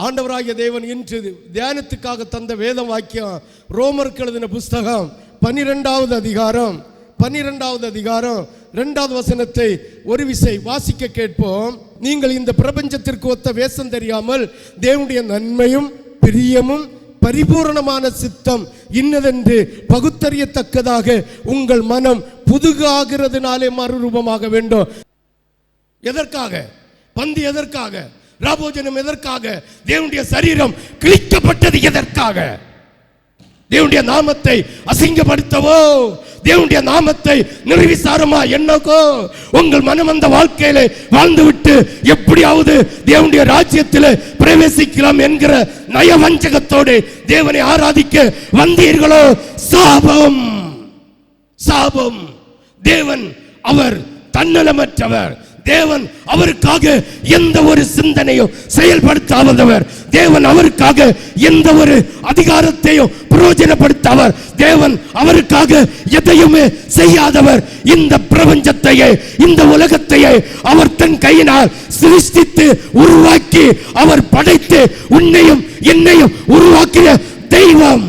ஆண்டவராகிய தேவன் இன்று தியானத்துக்காக தந்த வேத வாக்கியம் ரோமருக்கு எழுதின புஸ்தகம் 12வது அதிகாரம் 2வது வசனத்தை ஒரு விசை வாசிக்க கேட்போம். நீங்கள் இந்த பிரபஞ்சத்திற்கு ஒத்த வேஷம் தெரியாமல் தேவனுடைய நன்மையும் பிரியமும் பரிபூரணமான சித்தம் இன்னதென்று பகுத்தறியத்தக்கதாக உங்கள் மனம் புதுகாகிறதுனாலே மறுரூபமாக வேண்டும். எதற்காக? பந்தி எதற்காக? ராபோஜனம் எதற்காக? தேவனுடைய சரீரம் கிழிக்கப்பட்டது எதற்காக? தேவனுடைய நாமத்தை அசிங்கப்படுத்தவோ, தேவனுடைய நாமத்தை நிர்விசாரமா எண்ணக்கோ? உங்கள் மனம் அந்த வாழ்க்கையில வாழ்ந்துவிட்டு எப்படியாவது தேவனுடைய ராஜ்யத்தில் பிரவேசிக்கலாம் என்கிற நயவஞ்சகத்தோடு தேவனை ஆராதிக்க வந்தீர்களோ? சாபம், சாபம். தேவன் அவர் தன்னலமற்றவர். தேவன் அவருக்காக எந்த ஒரு சிந்தனையும் செயல்படுத்தாதவர். தேவன் அவருக்காக எந்த ஒரு அதிகாரத்தையும் பிரயோஜனப்படுத்தாதவர். தேவன் அவருக்காக எதையுமே செய்யாதவர். இந்த பிரபஞ்சத்தையே இந்த உலகத்தையே அவர் தன் கையினால் சிருஷ்டித்து உருவாக்கி அவர் படைத்து உன்னையும் என்னையும் உருவாக்கிய தெய்வம்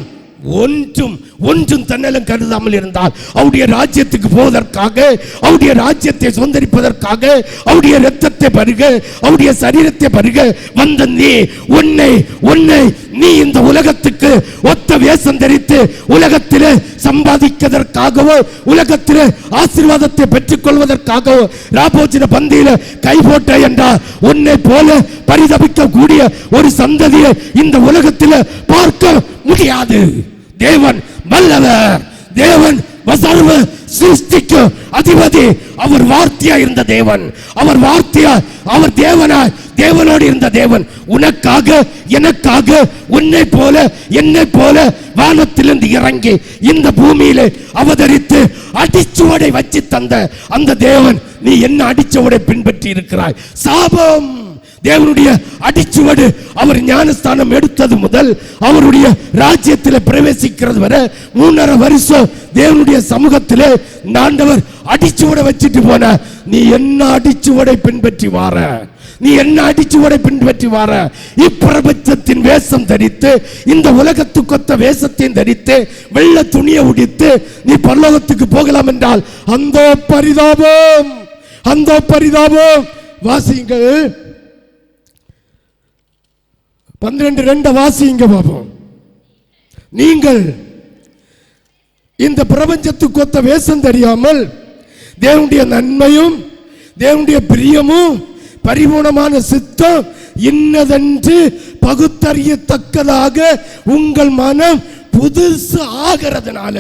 ஒன்றும் தன்னலம் கருதாமல் இருந்தால் அவருடைய ராஜ்யத்துக்கு போவதற்காக, அவருடைய ராஜ்யத்தை சுதந்திரிப்பதற்காக, அவருடைய இரத்தத்தை பருக, அவருடைய சரீரத்தை பருக வந்த உன்னை நீ இந்த உலகத்துக்கு ஒத்த வேஷம் தரித்து உலகத்திலே சம்பாதிக்கிறதற்காகவோ, உலகத்திலே ஆசீர்வாதத்தை பெற்றுக் கொள்வதற்காகவோ ராபோஜன பந்தியில கை போட்ட என்றால் உன்னை போல பரிதபிக்க கூடிய ஒரு சந்ததியை இந்த உலகத்தில் பார்க்க முடியாது. தேவன் வல்லவர். தேவன் சர்வ சிருஷ்டிக்கு அதிபதி. அவர் வார்த்தையா இருந்த தேவன். அவர் வார்த்தையா, அவர் தேவனாய் தேவனோடு இருந்த தேவன் உனக்காக எனக்காக உன்னை போல என்னை போல வானத்திலிருந்து இறங்கி இந்த பூமியிலே அவதரித்து அடிச்சுவடை வச்சு தந்த அந்த தேவன் நீ என்ன அடிச்சுவடை பின்பற்றி இருக்கிறாய்? சாபம். தேவனுடைய அடிச்சுவடு அவர் ஞானஸ்தானம் எடுத்தது முதல் அவருடைய ராஜ்யத்தில் பிரவேசிக்கிறது வரை 3.5 வருஷம் தேவனுடைய சமூகத்திலே ஆண்டவர் அடிச்சுவடை வச்சுட்டு போன. நீ என்ன அடிச்சுவடை பின்பற்றி வார? நீ என்ன அடிச்சுவடை பின்பற்றி வார? இப்பிரபஞ்சத்தின் வேஷம் தரித்து இந்த உலகத்துக்கொத்த வேஷத்தையும் தரித்து வெள்ள துணியை உடித்து நீ பரலோகத்துக்கு போகலாம் என்றால் அந்த பரிதாபம், அந்த பரிதாபம். வாசியுங்கள் 12:2 வாசிங்க பாப்போம். நீங்கள் இந்த பிரபஞ்சத்துக்கு ஒத்த வேஷம் தெரியாமல் தேவனுடைய நன்மையும் தேவனுடைய பிரியமும் பரிபூர்ணமான சித்தம் இன்னதென்று பகுத்தறியத்தக்கதாக உங்கள் மனம் புதுசு ஆகிறதுனால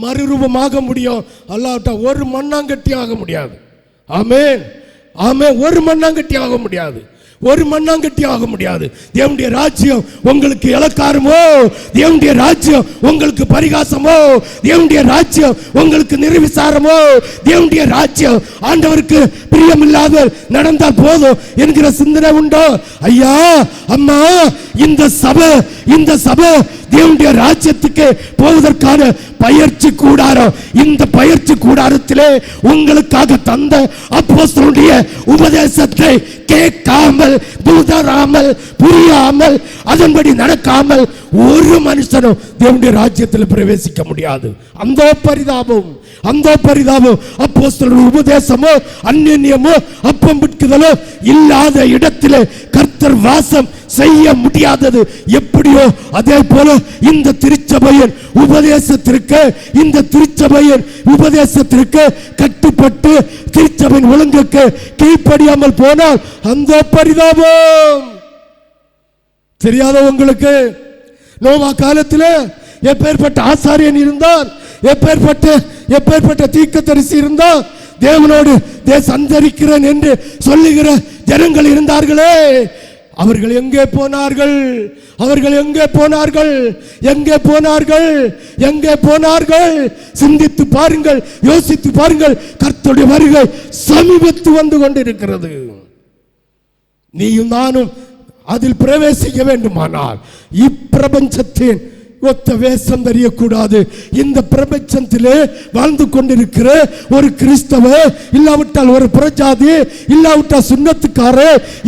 மறுரூபமாக முடியும். அல்லாஹ்ட்ட ஒரு மண்ணாங்கட்டி ஆக முடியாது. ஆமென், ஆமென். ஒரு மண்ணாங்கட்டி ஆக முடியாது. ஒரு மண்ணாங்கட்டி ஆக முடியாது. தேவனுடைய ராஜ்யம் உங்களுக்கு இலக்காரமோ, தேவனுடைய ராஜ்யம் உங்களுக்கு பரிகாசமோ, தேவனுடைய ராஜ்யம் உங்களுக்கு நிர்விசாரமோ, தேவனுடைய ராஜ்யம் ஆண்டவருக்கு பிரியமில்லாத நடந்தால் போதும் என்கிற சிந்தனை உண்டோ? ஐயா, அம்மா, இந்த சபை தேவனுடைய ராஜ்யத்துக்கு போவதற்கான பயிற்சி கூடாரம். இந்த பயிற்சி கூடாரத்திலே உங்களுக்காக தந்த அப்போஸ்தலனுடைய உபதேசத்தை கேட்காமல், தூதராமல், புரியாமல், அதன்படி நடக்காமல் ஒரு மனுஷனும் தேவனுடைய ராஜ்யத்தில் பிரவேசிக்க முடியாது. அந்த பரிதாபம், அந்த பரிதாபம். அப்போஸ்தலனுடைய உபதேசமோ அந்நியமோ அப்பம் பிட்குதலோ இல்லாத இடத்திலே கர்த்தர் வாசம் செய்ய முடியாதது எப்படியோ அதே போல இந்த திருச்சபையின் உபதேசத்திற்கு கட்டுப்பட்டு திருச்சபையின் ஒழுங்குக்கு கீழ்ப்படியாமல் போனால் அந்த பரிதாபம். தெரியாத உங்களுக்கு நோவா காலத்தில் எப்பேற்பட்ட ஆசாரியன் இருந்தான், எப்பேற்பட்ட தீர்க்கதரிசி இருந்தான், தேவனோடு சந்தரிக்கிறேன் என்று சொல்லுகிற ஜனங்கள் இருந்தார்களே, அவர்கள் எங்கே போனார்கள்? அவர்கள் எங்கே போனார்கள்? எங்கே போனார்கள்? எங்கே போனார்கள்? சிந்தித்து பாருங்கள், யோசித்து பாருங்கள். கர்த்தருடைய வருகை சமீபத்து வந்து கொண்டிருக்கிறது. நீயும் நானும் அதில் பிரவேசிக்க வேண்டுமானால் இப்பிரபஞ்சத்தின் ஒத்த வேஷம் தெரியக்கூடாது. இந்த பிரபஞ்சத்திலே வாழ்ந்து கொண்டிருக்கிற ஒரு கிறிஸ்தவ, இல்லாவிட்டால் ஒரு புறஜாதி, இல்லாவிட்டால் சுன்னத்துக்கார,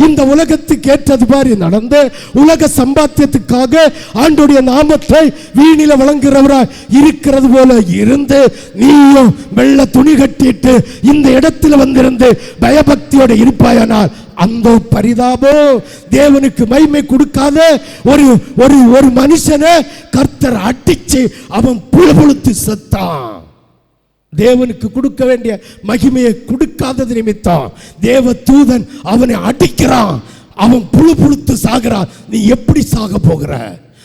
இந்த உலகத்துக்கு ஏற்றது மாதிரி நடந்து உலக சம்பாத்தியத்துக்காக ஆண்டோடைய நாமத்தை வீணில வழங்குகிறவராய் இருக்கிறது போல இருந்து நீயும் வெள்ள துணி கட்டிட்டு இந்த இடத்துல வந்திருந்து பயபக்தியோட இருப்பாயானால் அந்த பரிதாபம். தேவனுக்கு மகிமை கொடுக்காத ஒரு ஒரு ஒரு மனுஷனை கர்த்தர் அடிச்சு அவன் புழுபுழுத்து செத்தான். தேவனுக்கு கொடுக்க வேண்டிய மகிமையை கொடுக்காதது நிமித்தம் தேவ தூதன் அவனை அடிக்கிறான். அவன் புழுபுழுத்து சாகிறான். நீ எப்படி சாக போகிற?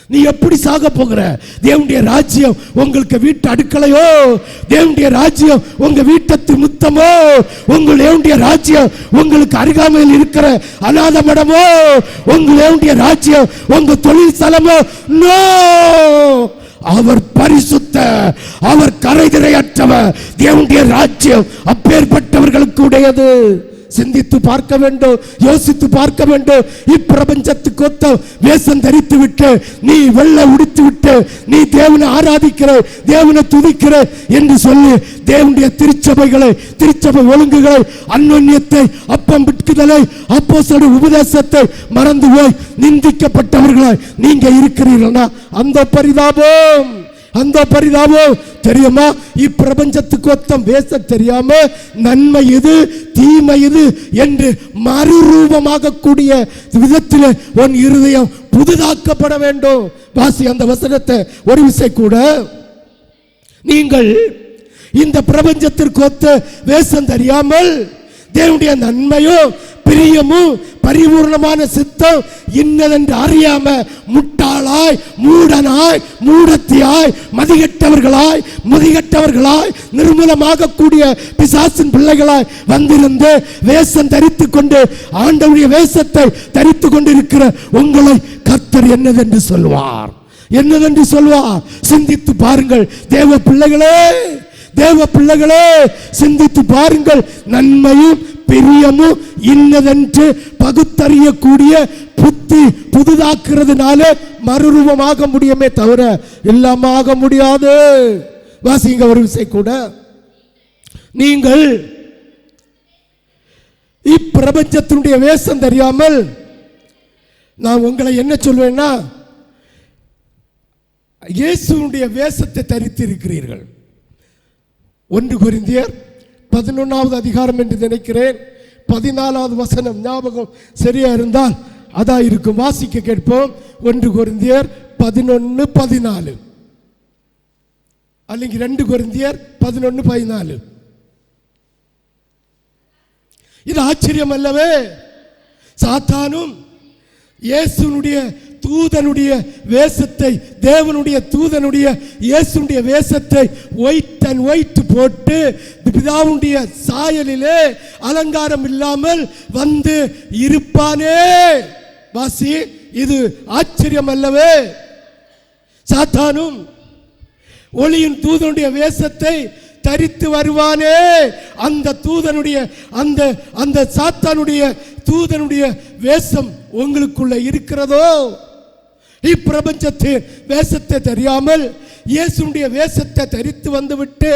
நீ எப்படி சாக போகிற? தேவனுடைய ராஜ்யம் உங்களுக்கு வீட்டு அடுக்கலையோ, தேவனுடைய ராஜ்யம் உங்க வீட்டத்து முத்தமோ, தேவனுடைய ராஜ்யம் உங்களுக்கு அருகாமையில் இருக்கிற அநாத மடமோ, தேவனுடைய ராஜ்யம் உங்க தொழில் ஸ்தலமோ? நோ, அவர் பரிசுத்த, அவர் கரைதிரையற்றவர். தேவனுடைய ராஜ்யம் அப்பேற்பட்டவர்களுக்கு உடையது. சிந்தித்து பார்க்க வேண்டும், யோசித்து பார்க்க வேண்டும். இப்பிரபஞ்சத்துக்கு ஒத்த வேஷம் தரித்து விட்டு, நீ வெள்ளை உடுத்து விட்டு, நீ தேவனை ஆராதிக்கிற, தேவனை துதிக்கிற என்று சொல்லி தேவனுடைய திருச்சபைகளை, திருச்சபை ஒழுங்குகளை, அந்யோன்யத்தை, அப்பம் பிட்குதலை, அப்போஸ்தலருடைய உபதேசத்தை மறந்து போய் நிந்திக்கப்பட்டவர்களாய் நீங்க இருக்கிறீர்களா? அந்த பரிதாபம், அந்த பரிதாபம் தெரியுமா? இப்பிரபஞ்சத்துக்கு ஒத்தம் வேச தெரியாம நன்மை எது தீமை எது என்று மறுரூபமாக கூடிய விதத்தில் உன் இருதயம் புதிதாக்கப்பட வேண்டும். வாசி அந்த வசனத்தை ஒரு விசை கூட. நீங்கள் இந்த பிரபஞ்சத்திற்கு ஒத்த வேஷம் தெரியாமல் தேவனுடைய நன்மையும் பிரியமும் பரிபூர்ணமான சித்தம் இன்னதென்று அறியாம முட்டாளாய், மூடனாய், மூடத்தியாய், மதிகட்டவர்களாய், முதிகட்டவர்களாய், நிர்மூலமாக கூடிய பிசாசின் பிள்ளைகளாய் வந்திருந்து வேஷம் தரித்து கொண்டு ஆண்டவருடைய வேஷத்தை தரித்து கொண்டிருக்கிற உங்களை கர்த்தர் என்னதென்று சொல்வார்? என்னதென்று சொல்வார்? சிந்தித்து பாருங்கள் தேவ பிள்ளைகளே, தேவ பிள்ளைகளே, சிந்தித்து பாருங்கள். நன்மையும் பிரியமும் இன்னதென்று பகுத்தறியக்கூடிய புத்தி புதிதாக்குறதுனால மறுரூபமாக முடியுமே தவிர இல்லாம ஆக முடியாது. வாசிங்க ஒரு விஷயம் கூட. நீங்கள் இப்பிரபஞ்சத்தினுடைய வேஷம் தெரியாமல், நான் உங்களை என்ன சொல்வேன்னா, இயேசுனுடைய வேஷத்தை தரித்து இருக்கிறீர்கள். 1 கொரிந்தியர் 11வது அதிகாரம் என்று நினைக்கிறேன், 14வது வசனம் ஞாபகம் சரியா இருந்தால் அதான் இருக்கும். வாசிக்க கேட்போம். 1 கொரிந்தியர் 11:14 அல்லது 2 கொரிந்தியர் 11:14. இது ஆச்சரியம் அல்லவே? சாத்தானும் இயேசுனுடைய தூதனுடைய வேஷத்தை, தேவனுடைய தூதனுடைய இயேசுடைய வேஷத்தை ஒயிட் அண்ட் ஒயிட் போட்டு பிதாவுடைய சாயலிலே அலங்காரம் இல்லாமல் வந்து இருப்பானே. வாசி, இது ஆச்சரியம் அல்லவே? சாத்தானும் ஒளியின் தூதனுடைய வேஷத்தை தரித்து வருவானே. அந்த தூதனுடைய அந்த சாத்தானுடைய தூதனுடைய வேஷம் உங்களுக்குள்ள இருக்கிறதோ? இப்பிரபஞ்சத்தின் வேஷத்தை தெரியாமல் இயேசுடைய வேஷத்தை தரித்து வந்துவிட்டு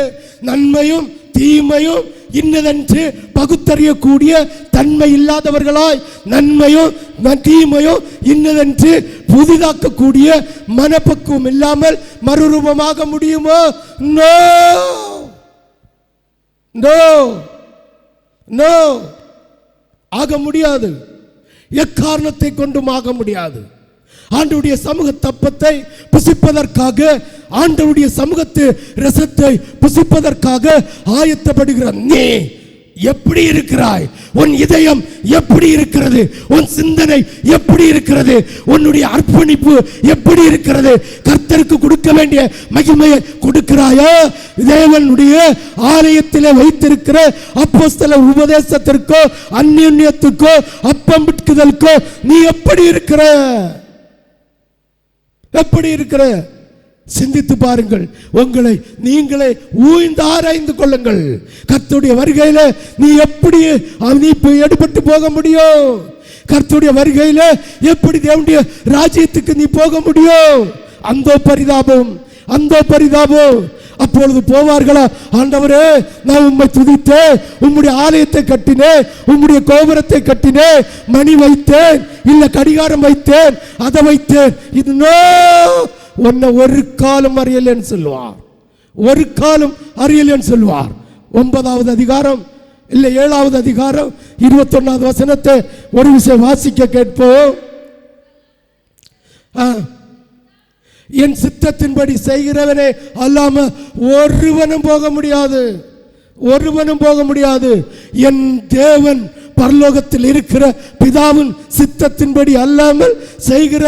நன்மையும் தீமையும் இன்னதென்று பகுத்தறியக்கூடிய தன்மை இல்லாதவர்களாய், நன்மையும் தீமையும் இன்னதென்று புதிதாக்கக்கூடிய மனப்பக்குவம் இல்லாமல் மறுரூபமாக முடியுமோ? நோ, நோ, நோ, ஆக முடியாது. எக்காரணத்தை கொண்டும் ஆக முடியாது. ஆண்டவருடைய சமூக தப்பத்தை புசிப்பதற்காக, ஆண்டவருடைய சமூகத்து ரசத்தை புசிப்பதற்காக ஆயத்தப்படுகிற நீ எப்படி இருக்கிறாய்? உன் இதயம் எப்படி இருக்கிறது? உன் சிந்தனை எப்படி இருக்கிறது? உன்னுடைய அர்ப்பணிப்பு எப்படி இருக்கிறது? கர்த்தருக்கு கொடுக்க வேண்டிய மகிமையை கொடுக்கிறாயா? தேவனுடைய ஆலயத்திலே வைத்திருக்கிற அப்போஸ்தலர் உபதேசத்திற்கோ அந்யோன்யத்துக்கோ அப்பம் பிட்குதலுக்கோ நீ எப்படி இருக்கிற? எப்படி இருக்கிற? சிந்தித்து பாருங்கள். உங்களை நீங்களே ஊய்ந்து ஆராய்ந்து கொள்ளுங்கள். கர்த்தருடைய வருகையில நீ எப்படி எடுபட்டு போக முடியும்? கர்த்தருடைய வருகையில எப்படி தேவனுடைய ராஜ்யத்துக்கு நீ போக முடியும்? அந்த பரிதாபம், அந்த பரிதாபம். அப்பொழுது போவார்களா, ஆண்டவரே நான் உம்மை துதித்தேன், உம்முடைய ஆலயத்தை கட்டினேன், உம்முடைய கோபுரத்தை கட்டினேன், மணி வைத்தேன், இல்ல கடிகாரம் வைத்தேன், அதை வைத்தேன், இது உன்னை ஒரு காலம் அறியலன்னு சொல்லுவார். ஒரு காலம் அறியலன்னு சொல்லுவார். 9வது அதிகாரம் இல்ல 7வது அதிகாரம் 21வது வசனத்தை ஒரு விஷயம் வாசிக்க கேட்போம். என் சித்தத்தின்படி செய்கிறவனே அல்லாம ஒருவனும் போக முடியாது, ஒருவனும் போக முடியாது. என் தேவன் பரலோகத்தில் இருக்கிற பிதாவின் சித்தத்தின்படி அல்லாமல் செய்கிற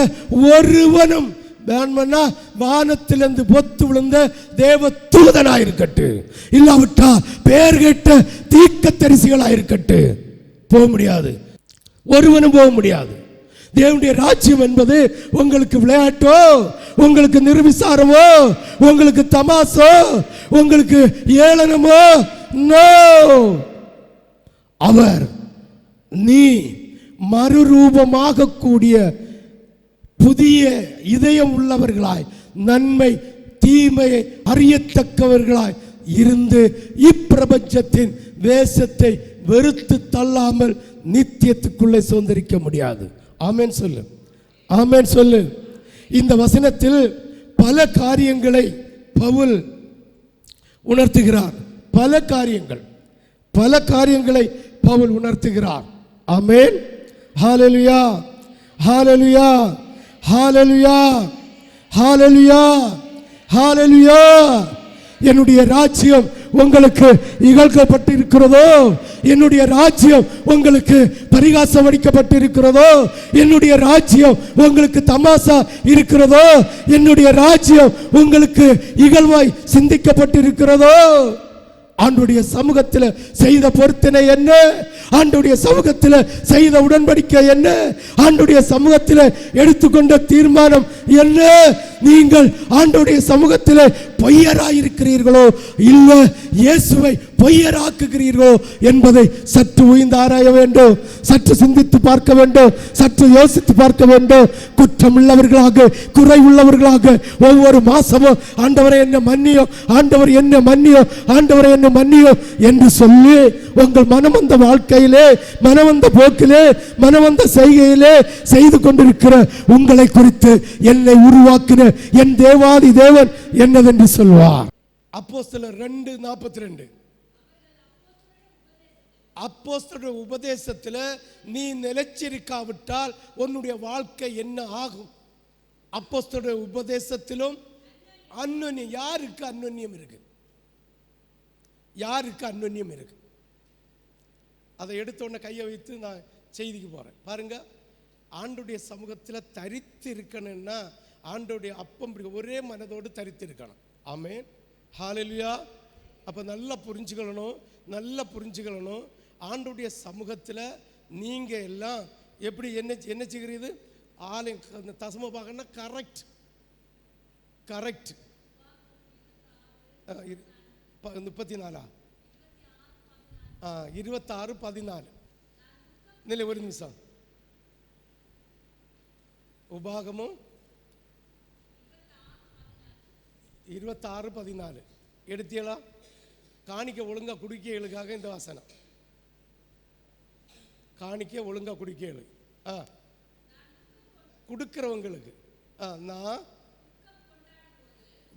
ஒருவனும் வேணும்னா வானத்திலிருந்து பொத்து விழுந்த தேவ தூதனாயிருக்கட்டு, இல்லாவிட்டா பேர் கேட்ட தீர்க்கதரிசிகளாயிருக்கட்டு போக முடியாது, ஒருவனும் போக முடியாது. தேவனுடைய ராஜ்யம் என்பது உங்களுக்கு விளையாட்டோ, உங்களுக்கு நிர்விசாரமோ, உங்களுக்கு தமாசோ, உங்களுக்கு ஏளனமோ, நோ. அவர் நீ மறுரூபமாக கூடிய புதிய இதயம் உள்ளவர்களாய், நன்மை தீமையை அறியத்தக்கவர்களாய் இருந்து இப்பிரபஞ்சத்தின் வேஷத்தை வெறுத்து தள்ளாமல் நித்தியத்துக்குள்ளே சுதந்திரிக்க முடியாது. ஆமென் சொல்லு, ஆமென் சொல்லு. இந்த வசனத்தில் பல காரியங்களை பவுல் உணர்த்துகிறார். பல காரியங்களை பவுல் உணர்த்துகிறார். ஆமென். ஹல்லேலூயா, ஹல்லேலூயா, ஹல்லேலூயா, ஹல்லேலூயா, ஹல்லேலூயா. என்னுடைய ராஜ்யம் உங்களுக்கு இகழ்க்கப்பட்டிருக்கிறதோ, என்னுடைய ராஜ்யம் உங்களுக்கு பரிகாசம் அடிக்கப்பட்டிருக்கிறதோ, என்னுடைய ராஜ்யம் உங்களுக்கு தமாசா இருக்கிறதோ, என்னுடைய ராஜ்யம் உங்களுக்கு இகழ்வாய் சிந்திக்கப்பட்டிருக்கிறதோ, ஆண்டவருடைய சமூகத்தில் செய்த பொருத்தனை என்ன, ஆண்டவருடைய சமூகத்தில் செய்த உடன்படிக்கை என்ன, ஆண்டவருடைய சமூகத்தில் எடுத்துக்கொண்ட தீர்மானம் என்ன? நீங்கள் ஆண்டவருடைய சமூகத்தில் பொய்யராயிருக்கிறீர்களோ இல்ல இயேசுவை பொய்யராக்குகிறீர்களோ என்பதை சற்று உய்ந்து ஆராய வேண்டும், சற்று சிந்தித்து பார்க்க வேண்டும், சற்று யோசித்து பார்க்க வேண்டும். குற்றமுள்ளவர்களாக, குறைவுள்ளவர்களாக ஒவ்வொரு மாசமும் ஆண்டவரை என்ன மன்னியோ, ஆண்டவர் என்ன மன்னியோ, ஆண்டவரை என்ன மன்னியோ என்று சொல்லி உங்கள் மனமந்த வாழ்க்கையிலே, மனவந்த போக்கிலே, மனவந்த செய்கையிலே செய்து கொண்டிருக்கிற உங்களை குறித்து என்னை உருவாக்கின என் தேவாதி தேவன் என்னவென்று சொல்வார். அப்போஸ்தலர் 2:42. அப்போஸ்தலருடைய உபதேசத்தில் நீ நிலைச்சிருக்காவிட்டால் உன்னுடைய வாழ்க்கை என்ன ஆகும்? அப்போஸ்தலருடைய உபதேசத்திலும் அன்யோன்யம். யாருக்கு அன்யோன்யம் இருக்கு? யாருக்கு அன்யோன்யம் இருக்கு? அதை எடுத்தோடனே கையை வைத்து நான் செய்திக்கு போறேன். பாருங்க, ஆண்டுடைய சமூகத்தில் தரித்து இருக்கணும்னா ஆண்டோடைய அப்பம் ஒரே மனதோடு தரித்து இருக்கணும். ஆமென், ஹல்லேலூயா. அப்போ நல்லா புரிஞ்சுக்கணும். ஆண்டோடைய சமூகத்தில் நீங்கள் எல்லாம் எப்படி என்ன செய்கிறது? ஆலயம் தசம பாகம்னா கரெக்ட் 34 26:14 நிலை. ஒரு நிமிஷம். உபாகமும் 26:14 எடுத்தீங்களா? காணிக்க ஒழுங்கா குடிக்கைகளுக்காக இந்த வசனம். காணிக்க ஒழுங்கா குடிக்கைகள் கொடுக்கிறவங்களுக்கு. நான்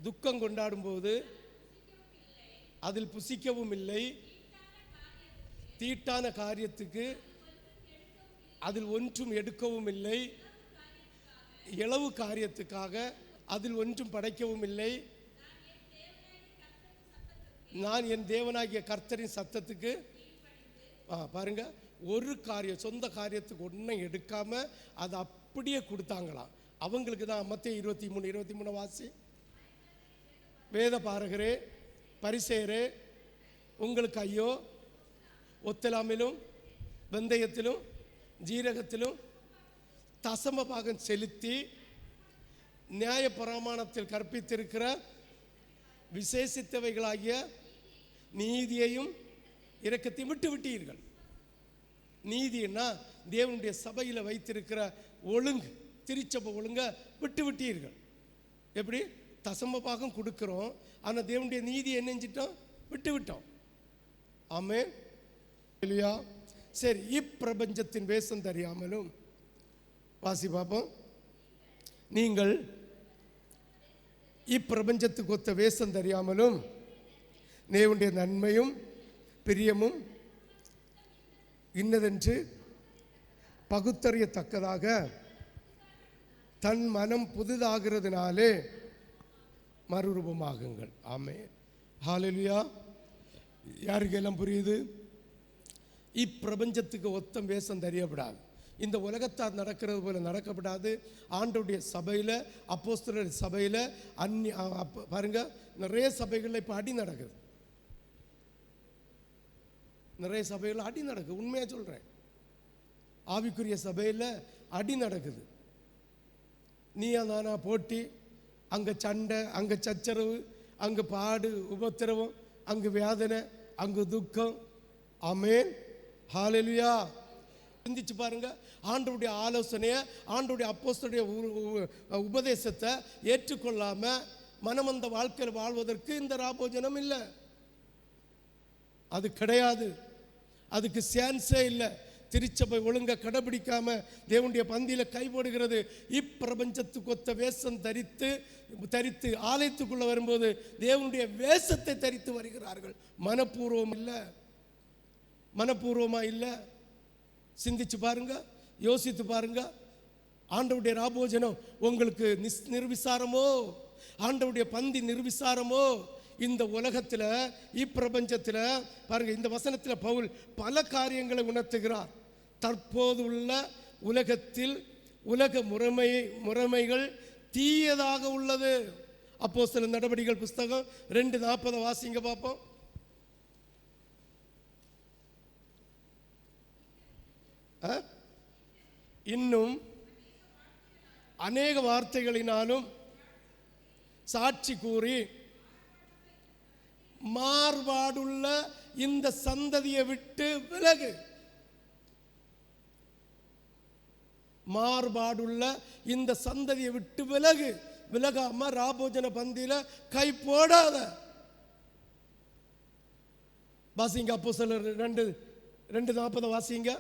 துக்கம் கொண்டாடும் போது அதில் புசிக்கவும் இல்லை, தீட்டான காரியத்துக்கு அதில் ஒன்றும் எடுக்கவும் இல்லை, இளவு காரியத்துக்காக அதில் ஒன்றும் படைக்கவும் இல்லை. நான் என் தேவனாகிய கர்த்தரின் சத்தத்துக்கு பாருங்க, ஒரு காரியம் சொந்த காரியத்துக்கு ஒன்றும் எடுக்காம அதை அப்படியே கொடுத்தாங்களாம். அவங்களுக்கு தான் மத்தேயு 23:23 வாசி. வேத பாரகரே, பரிசேயரே, உங்களுக்கு ஐயோ, ஒத்தலாமிலும் வெந்தயத்திலும் ஜீரகத்திலும் தசம பாகம் செலுத்தி நியாய பிரமாணத்தில் கற்பித்திருக்கிற விசேஷித்தவைகளாகிய நீதியையும் இரக்கத்தையும் விட்டு விட்டீர்கள். நீதினா தேவனுடைய சபையில் வைத்திருக்கிற ஒழுங்கு, திருச்சபை ஒழுங்க விட்டு விட்டீர்கள். எப்படி தசம பாகம் கொடுக்கிறோம், ஆனால் தேவனுடைய நீதி என்ன செஞ்சிட்டோம்? விட்டு விட்டோம். ஆமென் இல்லையா? சரி, இப்பிரபஞ்சத்தின் வேஷம் தெரியாமலும், வாசி பார்ப்போம். நீங்கள் இப்பிரபஞ்சத்துக்கு ஒத்த வேஷம் தெரியாமலும் தேவனுடைய நன்மையும் பிரியமும் இன்னதென்று பகுத்தறியத்தக்கதாக தன் மனம் புதிதாகிறதுனாலே மறுரூபமாகுங்கள். ஆமென் ஹல்லேலூயா. யாருக்கெல்லாம் புரியுது? இப்பிரபஞ்சத்துக்கு ஒத்த வேஷம் தெரியப்படாது. இந்த உலகத்தார் நடக்கிறது போல நடக்கப்படாது. ஆண்டவருடைய சபையில், அப்போஸ்தலர் சபையில், பாருங்க, நிறைய சபைகளில் இப்போ அடி நடக்குது. நிறைய சபைகளில் அடி நடக்குது. உண்மையாக சொல்கிறேன், ஆவிக்குரிய சபையில் அடி நடக்குது. நீயா நானா போட்டி, அங்கே சண்டை, அங்கே சச்சரவு, அங்கே பாடு உபத்திரவம், அங்கே வேதனை, அங்கே துக்கம். ஆமென் ஹல்லேலூயா. சிந்திச்சு பாருங்க, ஆண்டவருடைய ஆலோசனையை, ஆண்டவருடைய அப்போஸ்தலருடைய உபதேசத்தை ஏற்றுக்கொள்ளாம மனமந்த வாழ்க்கையில் வாழ்வதற்கு இந்த ராபோஜனம் இல்லை. அது கிடையாது, அதுக்கு சான்ஸே இல்லை. திருச்சபை ஒழுங்க கடைபிடிக்காம தேவனுடைய பந்தியில கைபோடுகிறது. இப்பிரபஞ்சத்துக்கு ஒத்த வேஷம் தரித்து ஆலயத்துக்குள்ள வரும்போது தேவனுடைய வேஷத்தை தரித்து வருகிறார்கள். மனப்பூர்வம் இல்லை, மனப்பூர்வமா இல்லை. சிந்திச்சு பாருங்க, யோசித்து பாருங்க. ஆண்டவருடைய ராபோஜனம் உங்களுக்கு நிர்விசாரமோ? ஆண்டவருடைய பந்தி நிர்விசாரமோ? இந்த உலகத்தில், இப்பிரபஞ்சத்தில் பாருங்க, இந்த வசனத்தில் பவுல் பல காரியங்களை உணர்த்துகிறார். தற்போது உள்ள உலகத்தில் உலக முறைமைகள் தீயதாக உள்ளது. அப்போஸ்தலர் நடவடிக்கைகள் புஸ்தகம் 2:40 வாசிங்க பார்ப்போம். இன்னும் அநேக வார்த்தைகளினாலும் சாட்சி கூறி மாறுபாடுள்ள இந்த சந்ததியை விட்டு விலகு. மாறுபாடுள்ள இந்த சந்ததியை விட்டு விலகு. விலகாம ராபோஜன பந்தியில கை போடாத. வாசிங்க அப்போஸ்தலர் 2:40 வாசிங்க.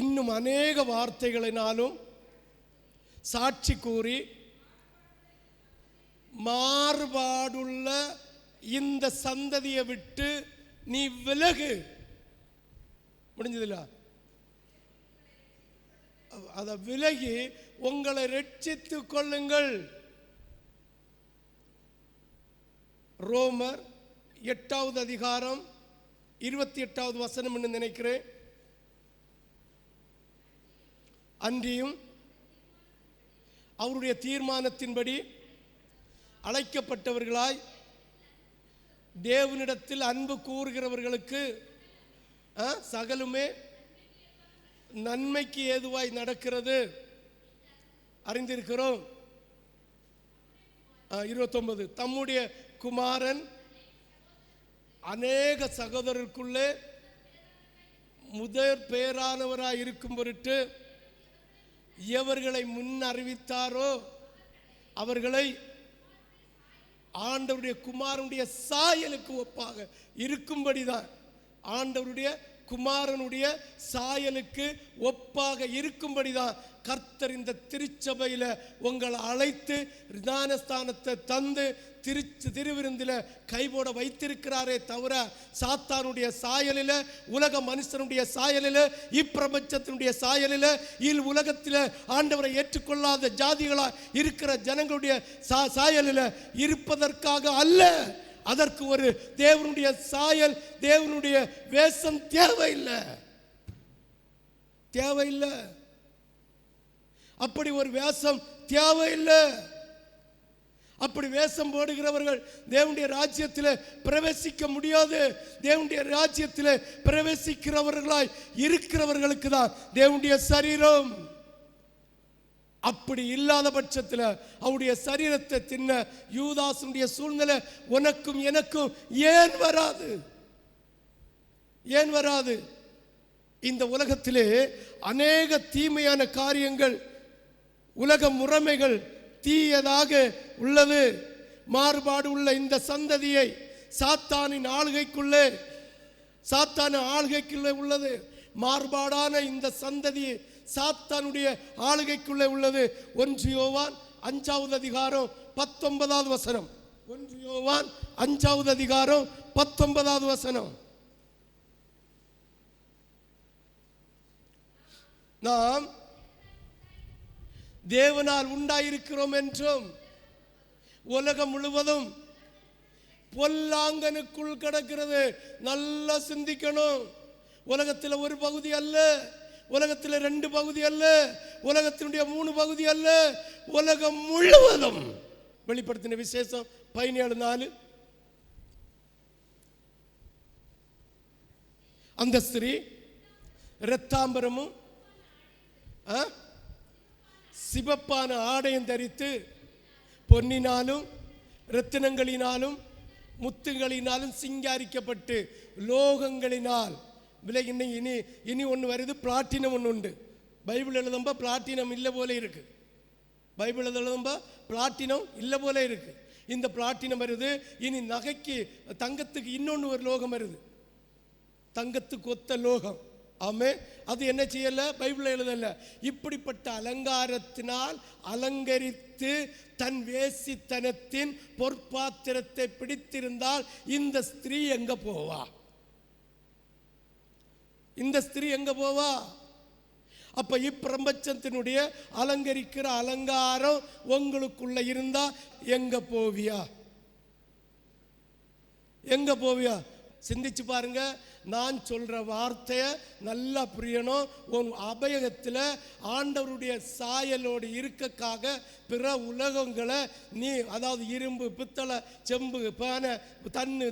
இன்னும் அநேக வார்த்தைகளினாலும் சாட்சி கூறி மாறுபாடுள்ள இந்த சந்ததியை விட்டு நீ விலகு. முடிஞ்சதில்ல? அத விலகி உங்களை ரட்சித்துக் கொள்ளுங்கள். ரோமர் 8வது அதிகாரம் 28வது வசனம் என்று நினைக்கிறேன். அன்றியும் அவருடைய தீர்மானத்தின்படி அழைக்கப்பட்டவர்களாய் தேவனிடத்தில் அன்பு கூறுகிறவர்களுக்கு சகலுமே நன்மைக்கு ஏதுவாய் நடக்கிறது அறிந்திருக்கிறோம். 29 தம்முடைய குமாரன் அநேக சகோதரருக்குள்ளே முதற் பேரானவராய் இருக்கும் பொருட்டு எவர்களை முன் அறிவித்தாரோ அவர்களை ஆண்டவருடைய குமாரனுடைய சாயலுக்கு ஒப்பாக இருக்கும்படிதான், ஆண்டவருடைய குமாரனுடைய சாயலுக்கு ஒப்பாக இருக்கும்படிதான் கர்த்தர் இந்த திருச்சபையில உங்களை அழைத்து ஞானஸ்தானத்தை தந்து திருவிருந்தில கைபோட வைத்திருக்கிறாரே தவிர சாத்தானுடைய சாயலில, உலக மனுஷனுடைய சாயலில, இப்பிரபஞ்சத்தினுடைய சாயலில, உலகத்தில் ஆண்டவரை ஏற்றுக்கொள்ளாத ஜாதிகளா இருக்கிற ஜனங்களுடைய சாயலில இருப்பதற்காக அல்ல. அதற்கு ஒரு தேவனுடைய சாயல், தேவனுடைய வேஷம் தேவையில்லை, தேவையில்லை. அப்படி ஒரு வேஷம் தேவையில்லை. அப்படி வேஷம் போடுகிறவர்கள் தேவனுடைய ராஜ்யத்தில் பிரவேசிக்க முடியாது. தேவனுடைய ராஜ்யத்தில் பிரவேசிக்கிறவர்களாய் இருக்கிறவர்களுக்கு தான் தேவனுடைய சரீரம். அப்படி இல்லாத பட்சத்தில் அவருடைய சரீரத்தை தின்ன யூதாசுடைய சூழ்நிலை உனக்கும் எனக்கும் ஏன் வராது? ஏன் வராது? இந்த உலகத்திலே அநேக தீமையான காரியங்கள், உலக முறைமைகள் தீயதாக உள்ளது. மாறுபாடு உள்ள இந்த சந்ததியை சாத்தானின் ஆளுகைக்குள்ளே உள்ளது. மாறுபாடான இந்த சந்ததி சாத்தானுடைய ஆளுகைக்குள்ளே உள்ளது. 1 யோவான் 5வது அதிகாரம் 19வது வசனம். 1 யோவான் 5வது அதிகாரம் 19வது வசனம். நாம் தேவனால் உண்டாயிருக்கிறோம் என்றும் உலகம் முழுவதும் பொல்லாங்கனுக்குள் கிடக்கிறது. நல்லா சிந்திக்கணும். உலகத்தில் ஒரு பகுதி அல்ல, உலகத்தில் 2 பகுதி அல்ல, உலகத்தினுடைய 3 பகுதி அல்ல, உலகம் முழுவதும். வெளிப்படுத்தின விசேஷம் 17:4. அந்த ஸ்திரீ இரத்தாம்பரமும் சிவப்பான ஆடையும் தரித்து பொன்னினாலும் இரத்தினங்களினாலும் முத்துகளினாலும் சிங்காரிக்கப்பட்டு லோகங்களினால் விலை. இனி ஒன்று வருது, பிளாட்டினம் ஒன்று உண்டு. பைபிள் எழுதும்பா பிளாட்டினம் இல்லை போல இருக்கு. பைபிள் எழுதும்பா பிளாட்டினம் இல்லை போல இருக்கு. இந்த பிளாட்டினம் வருது. இனி நகைக்கு தங்கத்துக்கு இன்னொன்று ஒரு லோகம் வருது, தங்கத்துக்கு ஒத்த லோகம். ஆமே, அது என்ன செய்யல? பைபிள் எழுதல. இப்படிப்பட்ட அலங்காரத்தினால் அலங்கரித்து தன் வேசித்தனத்தின் பொற்பாத்திரத்தை பிடித்திருந்தால் இந்த ஸ்திரீ எங்க போவா? இந்த ஸ்திரீ எங்க போவா? அப்ப இப்பிரபஞ்சத்தினுடைய அலங்கரிக்கிற அலங்காரம் உங்களுக்குள்ள இருந்தா எங்க போவியா? எங்க போவியா? சிந்திச்சு பாருங்க. நான் சொல்ற வார்த்தையை நல்லா புரியணும். உன் அபயகத்தில் ஆண்டவருடைய சாயலோடு இருக்கக்காக பிற உலகங்களை நீ, அதாவது இரும்பு, பித்தளை, செம்பு, பானை,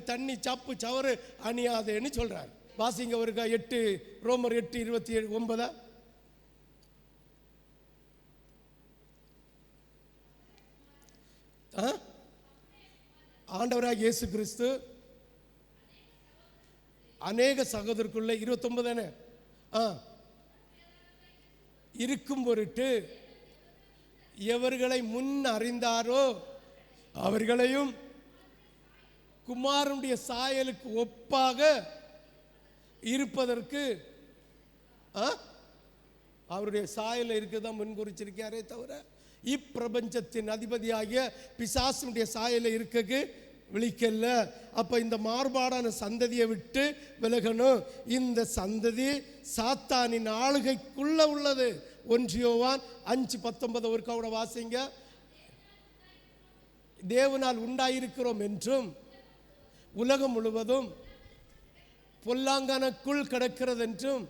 தண்ணி, சப்பு, சவறு அணியாதேன்னு சொல்றாரு. வாசிங்க ஒருக்கா 8 ரோமர் 8:29. ஆண்டவராக இயேசு கிறிஸ்து அநேக சகோதரருக்குள்ள 29 தானே இருக்கும் பொருட்டு எவர்களை முன் அறிந்தாரோ அவர்களையும் குமாரனுடைய சாயலுக்கு ஒப்பாக இருப்பதற்கு அவருடைய சாயல இருக்குதான் முன் குறிச்சிருக்காரே தவிர இப்பிரபஞ்சத்தின் அதிபதியாகிய பிசாசுடைய சாயல இருக்கக்கு விழிக்கல. அப்ப இந்த மாறுபாடான சந்ததியை விட்டு விலகணும். இந்த சந்ததி சாத்தானின் ஆளுகைக்குள்ள உள்ளது. 1 யோவான் 5:19 ஒரு கவுட வாசிங்க. தேவனால் உண்டாயிருக்கிறோம் என்றும் உலகம் முழுவதும் பொல்லாங்கனுக்குள் கிடக்கிறது என்றும்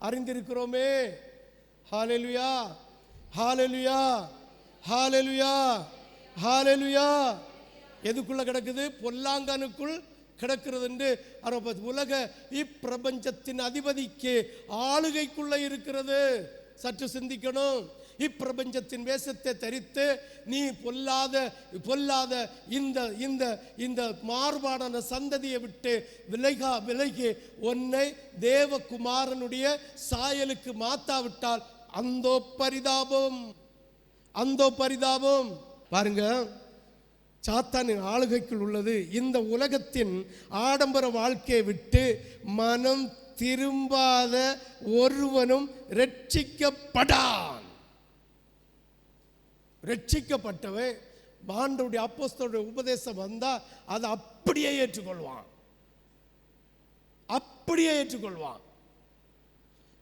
அறிந்திருக்கிறோமே. ஹல்லேலூயா, ஹல்லேலூயா, ஹல்லேலூயா, ஹல்லேலூயா. எதுக்குள்ள கிடக்குது? பொல்லாங்கனுக்குள் கிடக்கிறது என்று உலக இப்பிரபஞ்சத்தின் அதிபதிக்கு ஆளுகைக்குள்ள இருக்கிறது. சற்று சிந்திக்கணும். இப்பிரபஞ்சத்தின் வேஷத்தை தரித்து நீ பொல்லாத இந்த மாறுபாடான சந்ததியை விட்டு விலகி உன்னை தேவகுமாரனுடைய சாயலுக்கு மாத்தாவிட்டால் அந்தோ பரிதாபம். பாருங்க, சாத்தானின் ஆளுகைக்குள் உள்ளது. இந்த உலகத்தின் ஆடம்பர வாழ்க்கையை விட்டு மனம் திரும்பாத ஒருவனும் ரட்சிக்கப்படான். ரட்சிக்கப்பட்டவன் ஆண்டவருடைய அப்போஸ்தலருடைய உபதேசம் வந்தா அதை அப்படியே ஏற்றுக்கொள்வான்.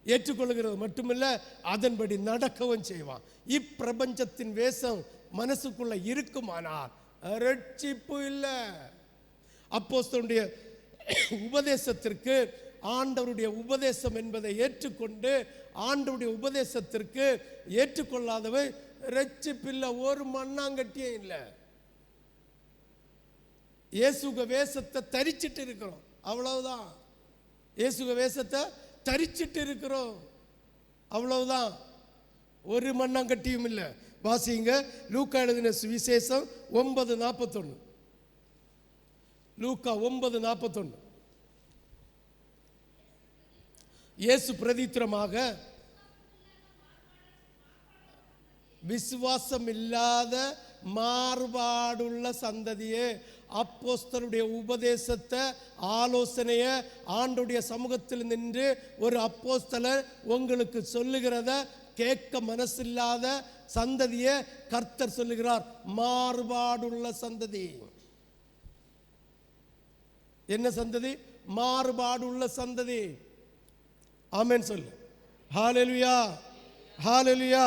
ஏற்றுக்கொள்கிறது மட்டுமில்ல, அதன்படி நடக்கவும் செய்வான். இப்பிரபஞ்சத்தின் வேஷம் மனசுக்குள்ள இருக்குமானால் ரட்சிப்பு இல்லை. அப்போஸ்தலருடைய உபதேசத்திற்கு ஆண்டவருடைய உபதேசம் என்பதை ஏற்றுக்கொண்டு ஆண்டவருடைய உபதேசத்திற்கு ஏற்றுக்கொள்ளாதவை ரட்சிப்பில்லை, ஒரு மண்ணாங்கட்டியும் இல்லை. இயேசுக வேஷத்தை தரிச்சிட்டு இருக்கிறோம், அவ்வளவுதான். இயேசுக வேஷத்தை தரிச்சிட்டு இருக்கிறோம், அவ்வளவுதான். ஒரு மண்ணாங்கட்டியும் இல்லை. வாசிங்க லூக்கா எழுதின சுவிசேஷம் 9:41. லூக்கா 9:41. இயேசு பிரதித்திரமாக விசுவாசம் இல்லாத மாறுபாடுள்ள சந்ததியே, அப்போஸ்தலருடைய உபதேசத்தை, ஆலோசனைய ஆண்டுடைய சமூகத்தில் நின்று ஒரு அப்போஸ்தலர் உங்களுக்கு சொல்லுகிறத கேட்க மனசில்லாத சந்ததியை கர்த்தர் சொல்லுகிறார் மாறுபாடுள்ள சந்ததி. என்ன சந்ததி? மாறுபாடுள்ள சந்ததி. ஆமென் சொல்லு. ஹல்லேலூயா, ஹல்லேலூயா.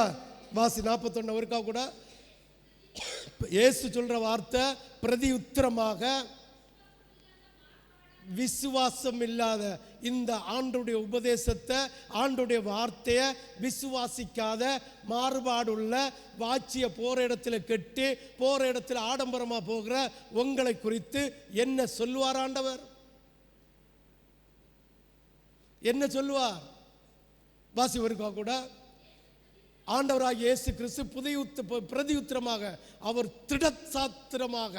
வாசி 41 ஒருக்கா கூட இயேசு சொல்ற வார்த்தை பிரதி உத்தரமாக, விசுவாசம் இல்லாத இந்த ஆண்டுடைய உபதேசத்தை, ஆண்டுடைய வார்த்தையை விசுவாசிக்காத மாறுபாடுள்ள வாட்சிய போற இடத்துல கெட்டு போற இடத்துல ஆடம்பரமா போகிற உங்களை குறித்து என்ன சொல்லுவார் ஆண்டவர்? என்ன சொல்லுவார்? வாசி ஒருக்கா கூட ஆண்டவராக இயேசு கிறிஸ்து பிரதியுத்தரமாக, அவர் திடசாத்திரமாக,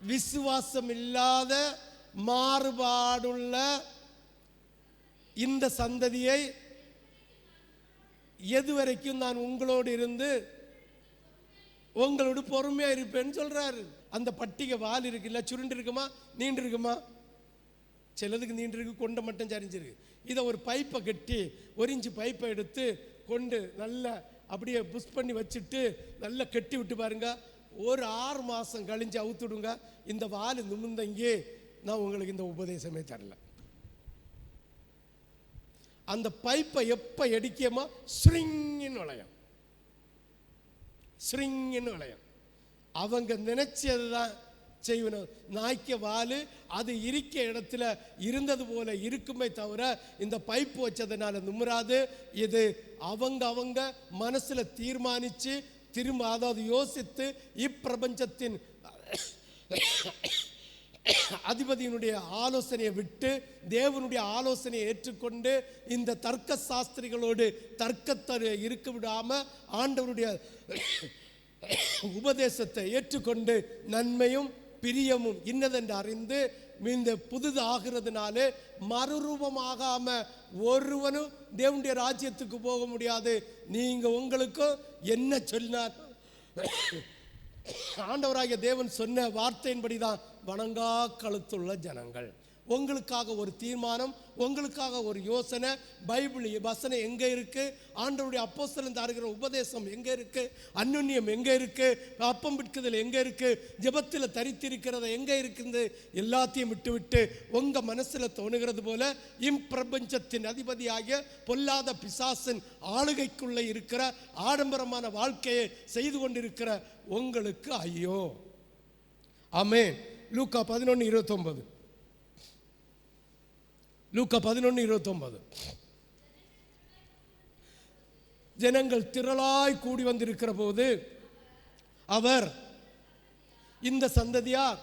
விசுவாசம் இல்லாத மாறுபாடுள்ள இந்த சந்ததியை எதுவரைக்கும் நான் உங்களோடு இருந்து உங்களோடு பொறுமையா இருப்பேன்னு சொல்றாரு. அந்த பட்டிகை வால் இருக்குல்ல, சுருண்டு இருக்குமா நீண்டு இருக்குமா? சிலதுக்கு நீண்டு இருக்கு, கொண்டை மட்டும் சரிஞ்சிருக்கு. இதை ஒரு பைப்பை கட்டி 1 இன்ச்சு பைப்பை எடுத்து கொண்டு நல்லா அப்படியே புஷ் பண்ணி வச்சுட்டு நல்லா கட்டி விட்டு பாருங்க. ஒரு 6 மாதம் கழிஞ்சு அவுத்துடுங்க, இந்த வால் நிமிர்ந்தங்கே நான் உங்களுக்கு இந்த உபதேசமே தரல. அந்த பைப்பை எப்போ எடுக்கியமா ஸ்ரிங்கின்னு விளையும், ஸ்ரிங்கின்னு விளையும். அவங்க நினைச்சதுதான் செய்யணும். நாய்க்க வால் அது இருக்க இடத்துல இருந்தது போல இருக்குமே தவிர இந்த பைப்பு வச்சதுனால நிமிராது. இது அவங்க மனசுல தீர்மானிச்சு திரும்ப, அதாவது யோசித்து, இப்பிரபஞ்சத்தின் அதிபதியினுடைய ஆலோசனையை விட்டு தேவனுடைய ஆலோசனையை ஏற்றுக்கொண்டு இந்த தர்க்க சாஸ்திரிகளோடு தர்க்கத்தை இருக்க விடாம ஆண்டவருடைய உபதேசத்தை ஏற்றுக்கொண்டு நன்மையும் பிரியமும் இன்னதென்று அறிந்து இந்த புதுது ஆகிறதுனாலே மறுரூபமாகாம ஒருவனும் தேவனுடைய ராஜ்யத்துக்கு போக முடியாது. நீங்க உங்களுக்கும் என்ன சொன்னார் ஆண்டவராகிய தேவன் சொன்ன வார்த்தையின்படிதான் வணங்கா கழுத்துள்ள ஜனங்கள். உங்களுக்காக ஒரு தீர்மானம், உங்களுக்காக ஒரு யோசனை. பைபிள் வசனம் எங்க இருக்கு? ஆண்டவருடைய அப்போஸ்தலன் தருகிற உபதேசம் எங்க இருக்கு? அன்னுன்யம் எங்க இருக்கு? அப்பம் பிட்குதல் எங்க இருக்கு? ஜெபத்தில் தரித்திருக்கிறத எங்க இருக்குது? எல்லாத்தையும் விட்டு உங்க மனசுல தோணுகிறது போல இப்பிரபஞ்சத்தின் அதிபதியாகிய பொல்லாத பிசாசின் ஆளுகைக்குள்ள இருக்கிற ஆடம்பரமான வாழ்க்கையை செய்து கொண்டிருக்கிற உங்களுக்கு ஐயோ. ஆமென். லூக்கா 11:29. லூக்கா 11:29. ஜனங்கள் திரளாய் கூடி வந்திருக்கிற போது அவர் இந்த சந்ததியார்,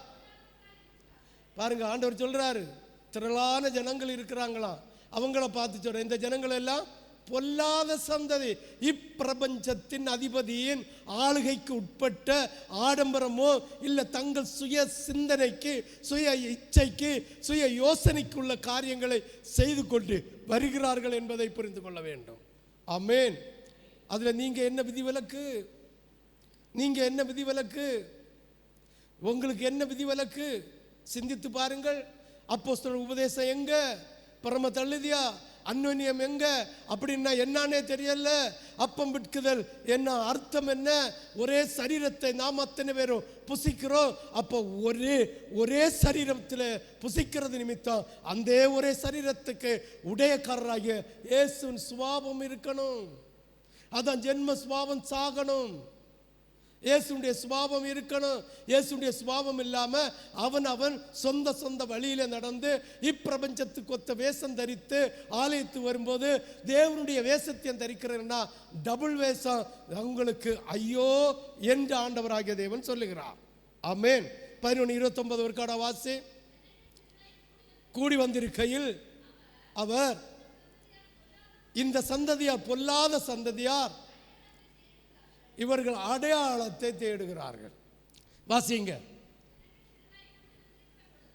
பாருங்க ஆண்டவர் சொல்றாரு, திரளான ஜனங்கள் இருக்கிறாங்களாம். அவங்கள பார்த்து சொல்ற, இந்த ஜனங்கள் எல்லாம் பொல்லாத சந்ததி, இப்பிரபஞ்சத்தின் அதிபதியின் ஆளுகைக்கு உட்பட்ட ஆடம்பரமோ இல்ல தங்கள் சுய சிந்தனைக்கு, சுய இச்சைக்கு, சுய யோசனைக்குள்ள காரியங்களை செய்து கொண்டு வருகிறார்கள் என்பதை புரிந்து கொள்ள வேண்டும். ஆமென். அதுல நீங்க என்ன விதிவிலக்கு? நீங்க என்ன விதிவிலக்கு? உங்களுக்கு என்ன விதிவிலக்கு? சிந்தித்து பாருங்கள். அப்போஸ்தலர் உபதேசம் எங்க? பரம தள்ளுதியா? அன்னுன்யம் எங்க? அப்படின்னா என்னன்னே தெரியல. அப்பம் விட்குதல் என்ன அர்த்தம்? என்ன? ஒரே சரீரத்தை நாம் அத்தனை பேரும் புசிக்கிறோம். அப்போ ஒரே சரீரத்தில் புசிக்கிறது நிமித்தம் அந்த ஒரே சரீரத்துக்கு உடையக்காரராகிய இயேசுவின் சுபாவம் இருக்கணும். அதான் ஜென்ம சுபாவம் சாகணும். இயேசுடைய சுபாவம் இருக்கணும். இயேசுடைய சுபாவம் இல்லாம அவன் சொந்த வழியில நடந்து இப்பிரபஞ்சத்துக்கு ஒத்த வேஷம் தரித்து ஆலயத்து வரும்போது தேவனுடைய வேஷத்தையும் தரிக்கிறேன்னா டபுள் வேஷம் உங்களுக்கு ஐயோ என்று ஆண்டவராகிய தேவன் சொல்லுகிறார். ஆமென். 11:29 ஒரு வாசி. கூடி வந்திருக்கையில் அவர் இந்த சந்ததியார், பொல்லாத சந்ததியார், இவர்கள் அடையாளத்தை தேடுகிறார்கள். வாசிங்க.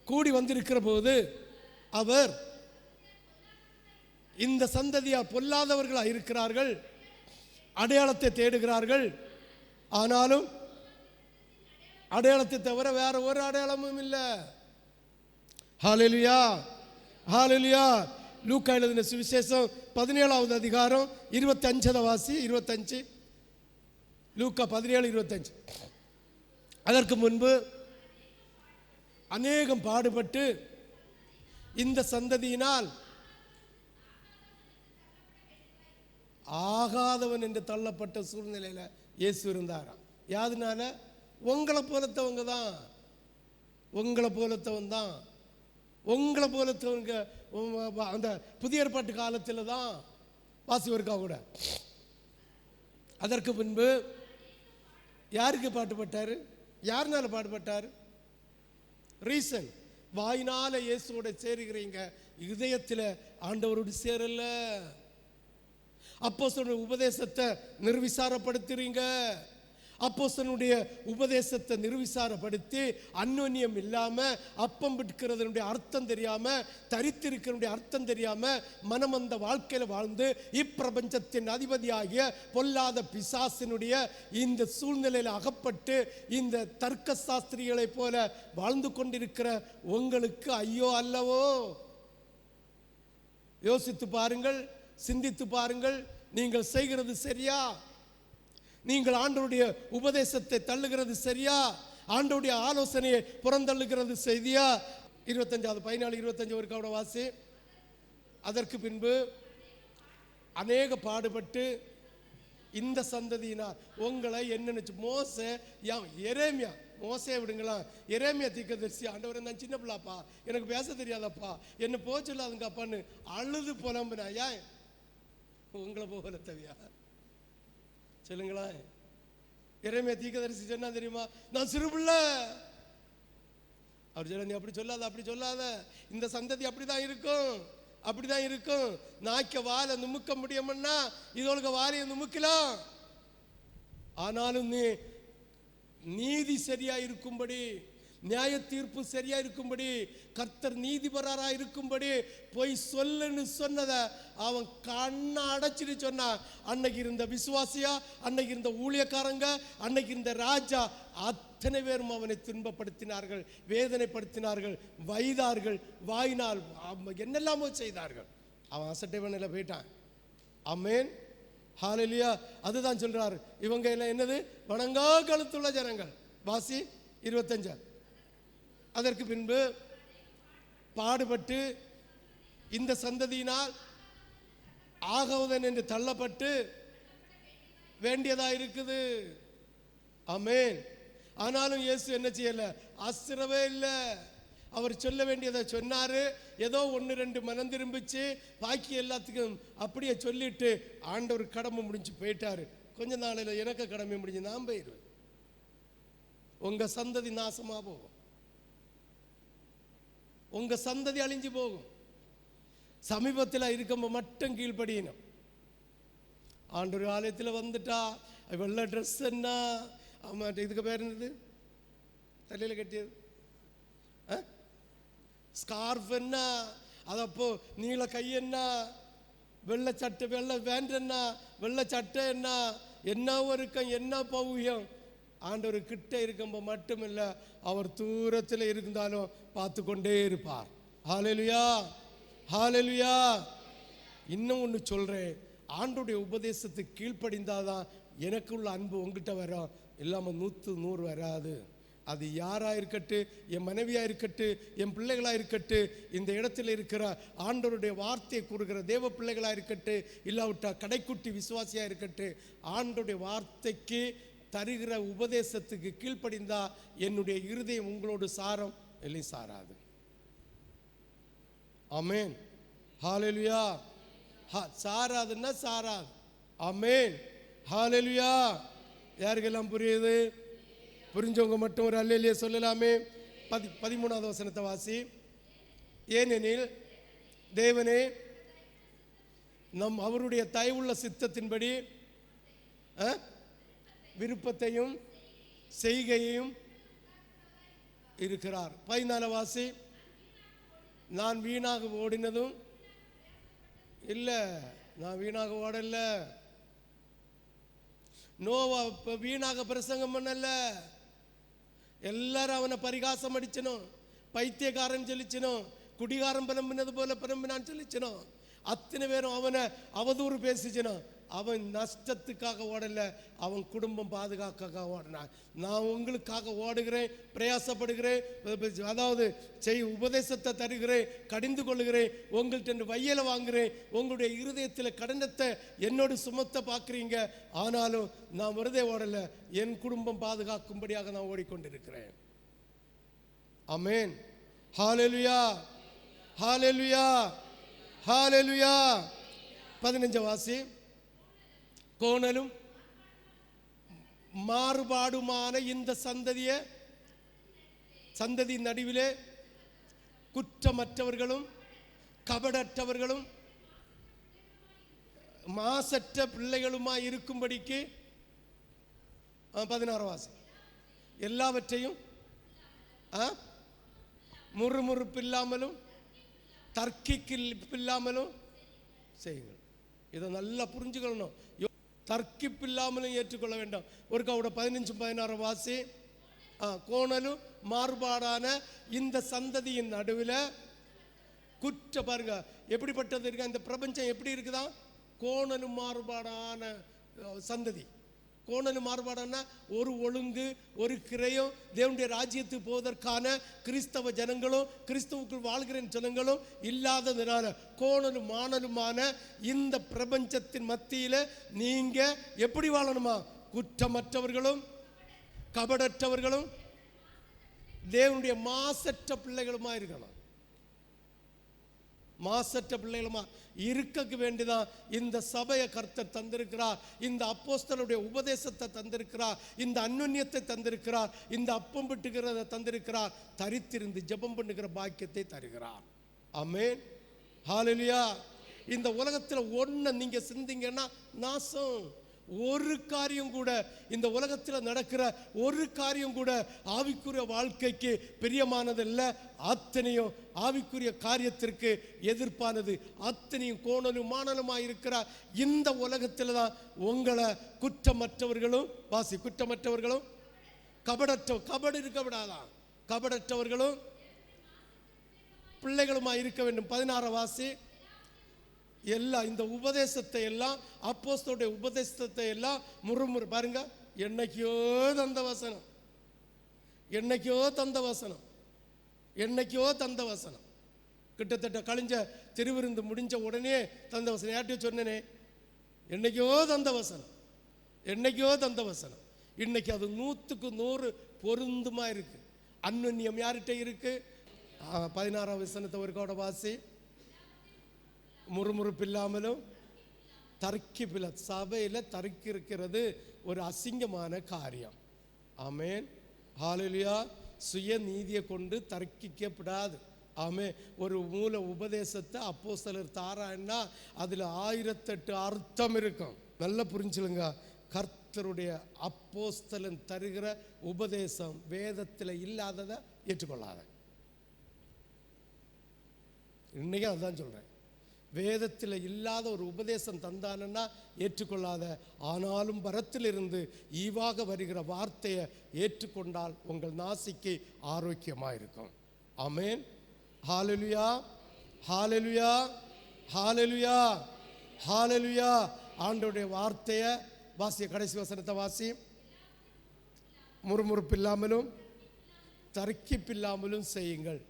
கூடி வந்திருக்கிற போது அவர் இந்த சந்ததியார் பொல்லாதவர்களாக இருக்கிறார்கள், அடையாளத்தை தேடுகிறார்கள். ஆனாலும் அடையாளத்தை தவிர வேற ஒரு அடையாளமும் இல்லை. ஹல்லேலூயா, ஹல்லேலூயா. லூக்கா எழுதின சுவிசேஷம் 17வது அதிகாரம் 25 வாசி. 25 லூக்கா 17:25. அதற்கு முன்பு அநேகம் பாடுபட்டு இந்த சந்ததியினால் ஆகாதவன் என்று தள்ளப்பட்ட சூழ்நிலையில் இயேசு இருந்தாராம். யாதுனால? உங்களை போலத்தவங்க தான், உங்களை போலத்தவன் தான், உங்களை போலத்தவங்க. அந்த புதிய ஏற்பாட்டு காலத்தில் தான் வாசிவருக்கா கூட. அதற்கு பின்பு யாருக்கு பாடுபட்டாரு? யாருனால பாடுபட்டாரு? ரீசன், வாயினால இயேசுவோட சேருகிறீங்க, இதயத்தில் ஆண்டவரோடு சேரல. அப்போஸ்தலனுடைய உபதேசத்தை நிர்விசாரப்படுத்துறீங்க. அப்போஸ்தலனுடைய உபதேசத்தை நிர்விசாரப்படுத்தி அந்யோன்யம் இல்லாம, அப்பம் விற்கிறதனுடைய அர்த்தம் தெரியாம, தரித்திருக்கிறனுடைய அர்த்தம் தெரியாம, மனமந்த வாழ்க்கையில வாழ்ந்து இப்பிரபஞ்சத்தின் அதிபதியாகிய பொல்லாத பிசாசினுடைய இந்த சூழ்நிலையில் அகப்பட்டு இந்த தர்க்க சாஸ்திரிகளை போல வாழ்ந்து கொண்டிருக்கிற உங்களுக்கு ஐயோ அல்லவோ. யோசித்து பாருங்கள், சிந்தித்து பாருங்கள். நீங்கள் செய்கிறது சரியா? நீங்கள் ஆண்டவருடைய உபதேசத்தை தள்ளுகிறது சரியா? ஆண்டவருடைய ஆலோசனையை புறந்தள்ளுகிறது சரியா? 25 14 25 வரைக்கும் வாசி. அதற்கு பின்பு அநேக பாடுபட்டு இந்த சந்ததியினார் உங்களை என்ன மோசே, எரேமியா, மோசே விடுங்களா, எரேமியா தீர்க்கதரிசி, ஆண்டவர் நான் சின்ன பிள்ளாப்பா, எனக்கு பேச தெரியாதப்பா, என்ன போக சொல்லாதுங்க அப்பான்னு அழுது புலம்புனா. ஏன் உங்களை போகல தவியா? சொல்லுங்களா. எரேமியா தீர்க்கதரிசி சொன்னா தெரியுமா? நான் சிறு பிள்ளை. அவர் சொல்ல, நீ அப்படி சொல்லாத, அப்படி சொல்லாத, இந்த சந்ததி அப்படிதான் இருக்கும், அப்படிதான் இருக்கும். நாய்க்க வாழை நுமுக்க முடியும்னா இதோளுக்கு வாழையை நுமுக்கலாம். ஆனாலும் நீதி சரியா இருக்கும்படி, நியாய தீர்ப்பு சரியா இருக்கும்படி, கர்த்தர் நீதிபரரா இருக்கும்படி போய் சொல்லுன்னு சொன்னதை அவன் கண்ணை அடைச்சிட்டு சொன்னா, அன்னைக்கு இருந்த விசுவாசியா, அன்னைக்கு இருந்த ஊழியக்காரங்க, அன்னைக்கு இருந்த ராஜா அத்தனை பேரும் அவனை துன்பப்படுத்தினார்கள், வேதனைப்படுத்தினார்கள், வைதார்கள், வாயினால் என்னெல்லாமோ செய்தார்கள். அவன் அசட்டைவனில் போயிட்டான். ஆமென், ஹல்லேலூயா. அதுதான் சொல்றாரு, இவங்க எல்லாம் என்னது? வணங்கா கழுத்துள்ள ஜனங்கள். வாசி 25. அதற்கு பின்பு பாடுபட்டு இந்த சந்ததியினால் ஆகவதன் என்று தள்ளப்பட்டு வேண்டியதா இருக்குது. ஆமென். ஆனாலும் இயேசு என்ன செய்யல? அசிரவே இல்லை. அவர் சொல்ல வேண்டியதை சொன்னாரு. ஏதோ 1-2 மனம் திரும்பிச்சு, பாக்கி எல்லாத்துக்கும் அப்படியே சொல்லிட்டு ஆண்டவர் கடமை முடிஞ்சு போயிட்டாரு. கொஞ்ச நாளையில் எனக்கு கடமை முடிஞ்சு நான் போயிடுவேன். உங்க சந்ததி நாசமா போகும், உங்க சந்ததி அழிஞ்சு போகும். சமீபத்தில் இருக்கும் மட்டும் கீழ்படியணும். ஆண்டவர் ஆலயத்தில் வந்துட்டா வெள்ளை ட்ரெஸ் என்ன, இதுக்கு பேர் என்னது, தலையில் கட்டியது ஸ்கார்ஃப் என்ன, அதப்போ நீல கை என்ன, வெள்ளை சட்டை, வெள்ளை வேண்ட் என்ன, வெள்ளை சட்டை என்ன, என்ன ஒருக்கம், என்ன பௌயம். ஆண்டவர் கிட்ட இருக்கும்போ மட்டும் இல்லை, அவர் தூரத்தில் இருந்தாலும் பார்த்து கொண்டே இருப்பார். ஹல்லேலூயா, ஹல்லேலூயா. இன்னும் ஒன்று சொல்கிறேன், ஆண்டோடைய உபதேசத்துக்கு கீழ்ப்படிந்தாதான் எனக்குள்ள அன்பு உங்ககிட்ட வரும், இல்லாமல் 100 வராது. அது யாராக இருக்கட்டு, என் மனைவியாக இருக்கட்டு, என் பிள்ளைகளாக இருக்கட்டு, இந்த இடத்துல இருக்கிற ஆண்டவருடைய வார்த்தையை கூறுகிற தேவ பிள்ளைகளாக இருக்கட்டு, இல்லாவிட்டா கடைக்குட்டி விசுவாசியாக இருக்கட்டு, ஆண்டோடைய வார்த்தைக்கு தருகிற உபதேசத்துக்கு கீழ்ப்படிந்தா என்னுடைய இருதயம் உங்களோடு சாரம் இல்லை, சாராது. ஆமென், ஹல்லேலூயா. சாராதுன்னா சாராது. ஆமென், ஹல்லேலூயா. யாருக்கெல்லாம் புரியுது? புரிஞ்சவங்க மட்டும் ஒரு அல்லேலூயா சொல்லலாமே. 13வது வசனத்தை வாசி. ஏனெனில் தேவனே அவருடைய தயவுள்ள சித்தத்தின்படி விருப்பத்தையும் செய்கையையும் இருக்கிறார். 14 வாசி. நான் வீணாக ஓடினதும் இல்லை, நான் வீணாக ஓடல. நோவா வீணாக பிரசங்கம் பண்ணல. எல்லாரும் அவனை பரிகாசம் அடிச்சனும், பைத்தியக்காரன் சொல்லிச்சனும், குடிகாரம் பிறம்பினது போல பிறம்பினான்னு சொல்லிச்சனும், அத்தனை பேரும் அவனை அவதூறு பேசிச்சனும். அவன் நஷ்டத்துக்காக ஓடல, அவன் குடும்பம் பாதுகாக்க ஓடினான். நான் உங்களுக்காக ஓடுகிறேன், பிரயாசப்படுகிறேன், அதாவது உபதேசத்தை தருகிறேன், கடிந்து கொள்ளுகிறேன், உங்கள்கிட்ட வையலை வாங்குகிறேன். உங்களுடைய இருதயத்தில் கடனத்தை என்னோடு சுமத்த பார்க்குறீங்க. ஆனாலும் நான் விருதே ஓடலை, என் குடும்பம் பாதுகாக்கும்படியாக நான் ஓடிக்கொண்டிருக்கிறேன். ஆமென். ஹல்லேலூயா, ஹல்லேலூயா, ஹல்லேலூயா. 15 வாசி. கோணலும் மாறுபாடுமான இந்த சந்ததி நடுவிலே குற்றமற்றவர்களும் கபடற்றவர்களும் மாசற்ற பிள்ளைகளுமாய் இருக்கும்படிக்கு 16 வாசி. எல்லாவற்றையும் முறுமுறுப்பில்லாமலும் தர்க்கிப்பில்லாமலும் செய்யுங்கள். இதை நல்லா புரிஞ்சுக்கணும். தர்க்கிப்பில்லாமலும் ஏற்றுக்கொள்ள வேண்டாம். ஒரு கவுட 15-16 வாசி. கோணலும் மாறுபாடான இந்த சந்ததியின் நடுவில் பாருங்க எப்படிப்பட்டது இருக்கு. இந்த பிரபஞ்சம் எப்படி இருக்குதா? கோணலும் மாறுபாடான சந்ததி. கோணலும் மாறுபாடான ஒரு ஒழுங்கு, ஒரு கிரயம், தேவனுடைய ராஜ்யத்துக்கு போவதற்கான கிறிஸ்தவ ஜனங்களும் கிறிஸ்தவுக்குள் வாழ்கிற ஜனங்களும் இல்லாததுனால கோணலும் மாணலுமான இந்த பிரபஞ்சத்தின் மத்தியில் நீங்க எப்படி வாழணுமா? குற்றமற்றவர்களும் கபடற்றவர்களும் தேவனுடைய மாசற்ற பிள்ளைகளுமா இருக்கணும். மாசற்ற பிள்ளைகளுமா இருக்க வேண்டிதான் இந்த சபையை கர்த்தர் தந்திருக்கிறார். இந்த அப்போஸ்தலருடைய உபதேசத்தை தந்திருக்கிறார். இந்த அன்னுன்யத்தை தந்திருக்கிறார். இந்த அப்பம் விட்டுகிறத தந்திருக்கிறார். தரித்திருந்து ஜெபம் பண்ணுகிற பாக்கியத்தை தருகிறார். ஆமென். ஹல்லேலூயா. இந்த உலகத்தில் ஒன்றை நீங்க சிந்திங்கன்னா நாசம். ஒரு காரியம் கூட, இந்த உலகத்தில் நடக்கிற ஒரு காரியம் கூட ஆவிக்குரிய வாழ்க்கைக்கு பிரியமானதல்ல. அத்தனையும் ஆவிக்குரிய காரியத்திற்கு எதிர்ப்பானது. அத்தனையும் கோணலும் மாணலுமாய் இருக்கிற இந்த உலகத்தில் தான் உங்களை குற்றமற்றவர்களும் வாசி குற்றமற்றவர்களும் கபடு இருக்க விடாதான், கபடற்றவர்களும் பிள்ளைகளுமாய் இருக்க வேண்டும். 16 வாசி. எல்லாம் இந்த உபதேசத்தை எல்லாம் அப்போஸ்தலருடைய உபதேசத்தை எல்லாம் முறுமுறு பாருங்க. என்னைக்கோ தந்த வசனம், என்னைக்கோ தந்த வசனம், என்னைக்கோ தந்த வசனம். கிட்டத்தட்ட கழிஞ்ச திருவிருந்து முடிஞ்ச உடனே தந்த வசனம். யார்கிட்ட சொன்னேனே, என்னைக்கோ தந்த வசனம், என்னைக்கோ தந்த வசனம். இன்னைக்கு அது 100க்கு 100 பொருந்துமா இருக்கு. அன்னுன்யம் யார்கிட்ட இருக்கு? 16 வசனத்தை ஒரு கோட வாசி. முறுமுறுப்பில்லாமலும் தர்க்கிப்பில்ல. சபையில் தர்க்கி இருக்கிறது ஒரு அசிங்கமான காரியம். ஆமென். ஹல்லேலூயா. சுய நீதியை கொண்டு தர்க்கிக்கப்படாது. ஆமென். ஒரு மூல உபதேசத்தை அப்போஸ்தலர் தாரான்னா அதில் 1008 அர்த்தம் இருக்கும். நல்லா புரிஞ்சுலுங்க. கர்த்தருடைய அப்போஸ்தலன் தருகிற உபதேசம் வேதத்தில் இல்லாததை ஏற்றுக்கொள்ளாத. இன்னைக்கு அதுதான் சொல்றேன். வேதத்தில் இல்லாத ஒரு உபதேசம் தந்தானா ஏற்றுக்கொள்ளாத. ஆனாலும் பரத்திலிருந்து ஈவாக வருகிற வார்த்தையை ஏற்றுக்கொண்டால் உங்கள் நாசிக்கு ஆரோக்கியமாக இருக்கும். ஆமென். ஹல்லேலூயா, ஹல்லேலூயா, ஹல்லேலூயா, ஹல்லேலூயா. ஆண்டவருடைய வார்த்தையை வாசிய கடைசி வசனத்தை வாசி. முறுமுறுப்பில்லாமலும் தர்க்கிப்பில்லாமலும் செய்யுங்கள்.